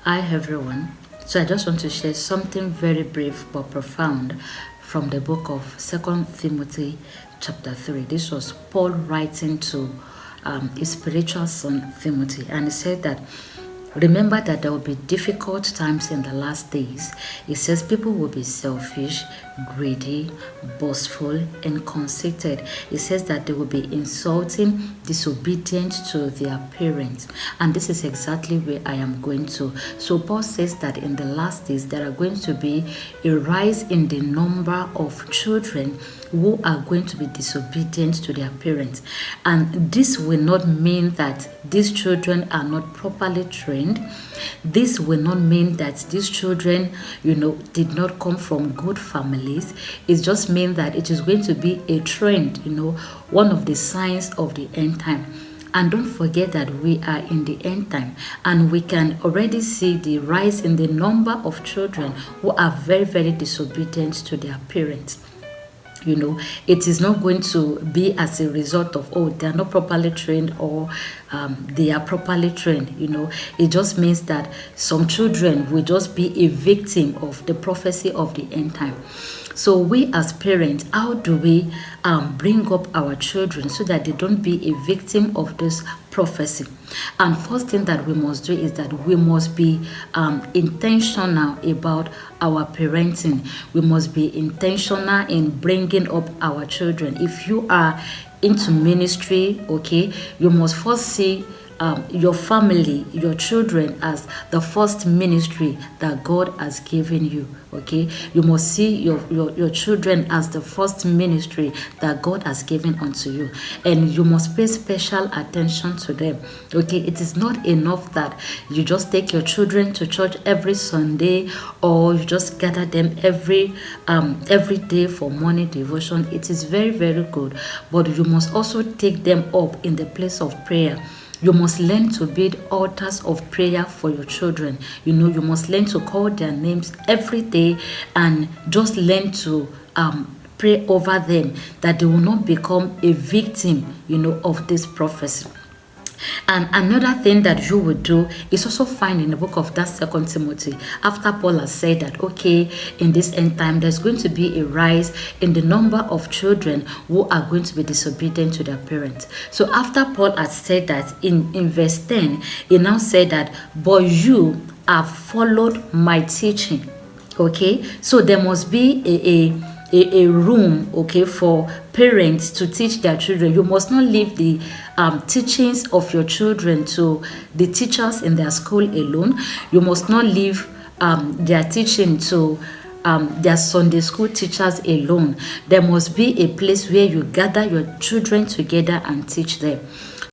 Hi everyone. So I just want to share something very brief but profound from the book of Second Timothy chapter 3. This was Paul writing to his spiritual son Timothy, and he said that remember that there will be difficult times in the last days. It says people will be selfish, greedy, boastful, and conceited. It says that they will be insulting, disobedient to their parents. And this is exactly where I am going to. So Paul says that in the last days there are going to be a rise in the number of children who are going to be disobedient to their parents. And this will not mean that these children are not properly trained. This will not mean that these children, did not come from good families. It just means that it is going to be a trend, one of the signs of the end time. And don't forget that we are in the end time, and we can already see the rise in the number of children who are very, very disobedient to their parents. It is not going to be as a result of, they are not properly trained, or they are properly trained. It just means that some children will just be a victim of the prophecy of the end time. So we as parents, how do we bring up our children so that they don't be a victim of this prophecy? And first thing that we must do is that we must be intentional about our parenting. We must be intentional in bringing up our children. If you are into ministry, you must first see your family, your children, as the first ministry that God has given you. You must see your children as the first ministry that God has given unto you, and you must pay special attention to them. It is not enough that you just take your children to church every Sunday, or you just gather them every day for morning devotion. It is very, very good, but you must also take them up in the place of prayer. You must learn to build altars of prayer for your children. You must learn to call their names every day, and just learn to pray over them, that they will not become a victim, of this prophecy. And another thing that you would do is also find in the book of that Second Timothy, after Paul has said that, in this end time, there's going to be a rise in the number of children who are going to be disobedient to their parents. So after Paul had said that, in verse 10, he now said that, but you have followed my teaching. So there must be a room, for parents to teach their children. You must not leave the teachings of your children to the teachers in their school alone. You must not leave their teaching to their Sunday school teachers alone. There must be a place where you gather your children together and teach them.